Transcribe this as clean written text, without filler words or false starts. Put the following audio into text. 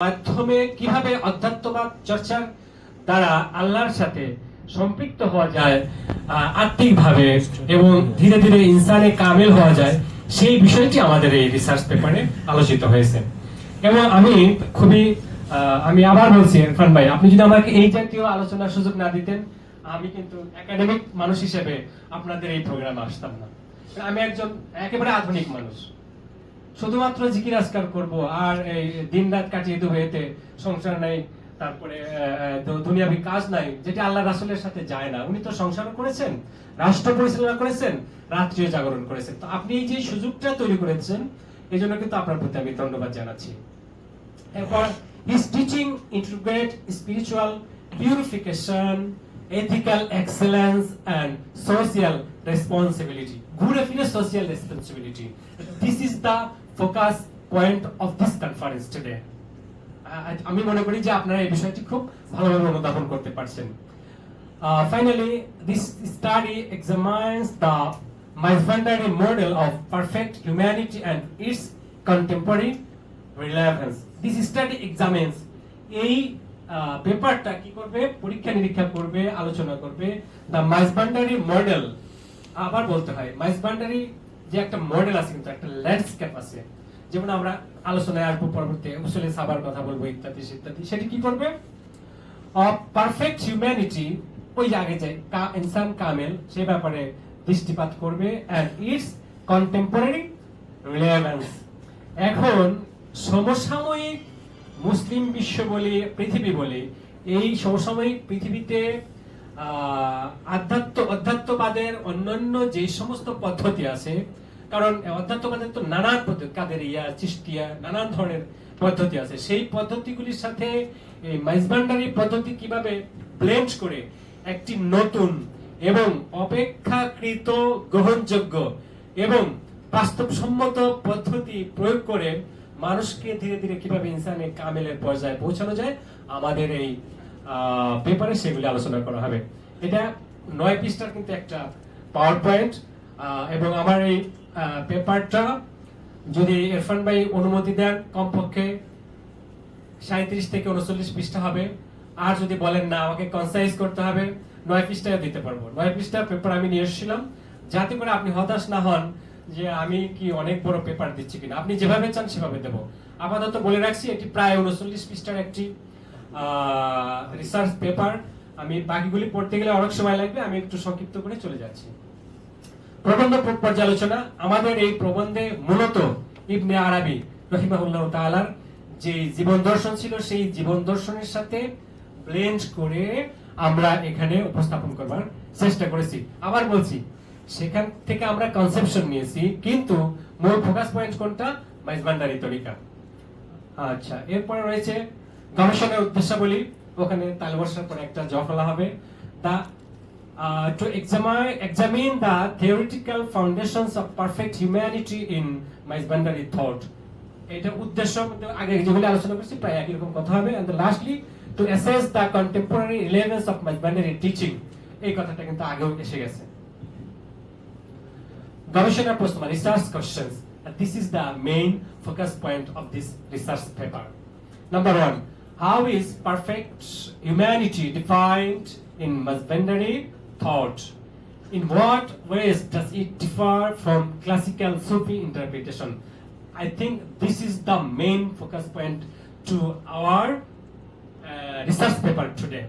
মাধ্যমে কিভাবে অধ্যাত্মবাদ চর্চার দ্বারা আল্লাহর সাথে সম্পৃক্ত হওয়া যায় আত্মিকভাবে এবং ধীরে ধীরে ইনসানে কামেল হওয়া যায়, সেই বিষয়টি আমাদের এই রিসার্চ পেপারে আলোচিত হয়েছে। এবং আমি আবার বলছি ইরফান ভাই, আপনি যদি আমাকে এই জাতীয় আলোচনার সুযোগ না দিতেন, আমি কিন্তু একাডেমিক মানুষ হিসেবে আপনাদের এই প্রোগ্রামে আসতাম না। আমি একজন একেবারে আধুনিক মানুষ, শুধুমাত্র জিকির আজকার করব আর এই দিন রাত কাটিয়ে দেবো, এতে সংসার নাই, তারপরে দুনিয়াবি কাজ নাই, যেটা আল্লাহ রাসূলের সাথে যায় না। উনি তো সংসারও করেছেন, রাষ্ট্র পরিচালনা করেছেন, রাত্রিও জাগরণ করেছেন। তো আপনি এই যে সুযোগটা তৈরি করেছেন, এই জন্য কিন্তু আপনার প্রতি আমি ধন্যবাদ জানাচ্ছি। এরপর his teaching integrate spiritual purification, ethical excellence and social responsibility. ঘুরে ফিরে social responsibility. This is the focus point of this conference today. আমি মনে করি যে আপনারা এই বিষয়টি খুব ভালোভাবে অনুধাবন করতে পারছেন। Finally, this study examines the Maisvandari model of perfect humanity and its contemporary relevance. This study examines এই পেপারটা কি করবে, পরীক্ষা নিরীক্ষা করবে, আলোচনা করবে দ্য মাইজভান্ডারি মডেল। আবার বলতে হয়, মাইজভান্ডারি যে একটা মডেল আছে, কিন্তু একটা ল্যান্ডস্কেপ আছে, যেমন আমরা আলোচনায় আসবো পরবর্তী উসুলে সাবার কথা বলবো ইত্যাদি ইত্যাদি। সেটি কি করবে, অফ পারফেক্ট হিউম্যানিটি, ওই আগে যে ইনসান কামেল, সে ব্যাপারে দৃষ্টিপাত করবে, এন্ড ইটস কন্টেম্পোরারি রিলেভেন্স। এখন সমসাময়িক মুসলিম বিশ্ব বলি, পৃথিবী বলি, এই সমসাময়িক পৃথিবীতে অধ্যাত্মবাদের অন্যান্য যে সমস্ত পদ্ধতি আছে, কারণ অধ্যাত্মবাদের তো নানান পদ্ধতি, কাদেরিয়া, চিশতিয়া, নানান ধরনের পদ্ধতি আছে, সেই পদ্ধতিগুলির সাথে এই মাইজভান্ডারি পদ্ধতি কিভাবে ব্লেন্ড করে একটি নতুন এবং অপেক্ষাকৃত গ্রহণযোগ্য এবং বাস্তবসম্মত পদ্ধতি প্রয়োগ করে মানুষকে ধীরে ধীরে কিভাবে ইনসানে কামেলের পর্যায়ে পৌঁছানো যায়, আমাদের এই পেপারে সেগুলি আলোচনা করা হবে। এটা 9 পৃষ্ঠার কিন্তু একটা পাওয়ার পয়েন্ট, এবং আমার এই পেপারটা যদি ইরফান ভাই অনুমতি দেন, কমপক্ষে 37 থেকে 39 পৃষ্ঠা হবে। আর যদি বলেন না আমাকে কনসাইজ করতে হবে, 9 পৃষ্ঠায় দিতে পারবো। 9 পৃষ্ঠার পেপার আমি নিয়ে এসেছিলাম, যাতে করে আপনি হতাশ না হন যে আমি কি অনেক বড় পেপার দিচ্ছি কিনা। আপনি যেভাবে চান সেভাবে দেব। আপাতত বলে রাখছি, এটি প্রায় 39 পৃষ্ঠার একটি রিসার্চ পেপার। আমি বাকিগুলি পড়তে গেলে অনেক সময় লাগবে, আমি একটু সংক্ষিপ্ত করে চলে যাচ্ছি। প্রবন্ধ পর্যালোচনা। আমাদের এই প্রবন্ধে মূলত ইবনে আরাবী রাহিমাহুল্লাহ তাআলার যে জীবন দর্শন ছিল, সেই জীবন দর্শনের সাথে ব্লেন্ড করে আমরা এখানে উপস্থাপন করবার চেষ্টা করেছি। আবার বলছি, সেখান থেকে আমরা কনসেপশন নিয়েছি, কিন্তু মূল ফোকাস পয়েন্ট কোনটা, মাইজভান্ডারি তরিকা। আচ্ছা, এরপরে রয়েছে গবেষণার উদ্দেশ্যাবলী। ওখানে তালবর্ষার পরে একটা জফলা হবে। To examine the theoretical foundations of perfect humanity in Maizvandari thought. এটা উদ্দেশ্য আগে যেগুলো আলোচনা করছি প্রায় একই রকম কথা হবে। And lastly, to assess the contemporary relevance of Maizvandari teaching. এই কথাটা কিন্তু আগেও এসে গেছে। গবেষণার প্রশ্ন, research questions, and this is the main focus point of this research paper. Number 1, how is perfect humanity defined in Maizvandari thought? In what ways does it differ from classical Sufi interpretation? I think this is the main focus point to our research paper today.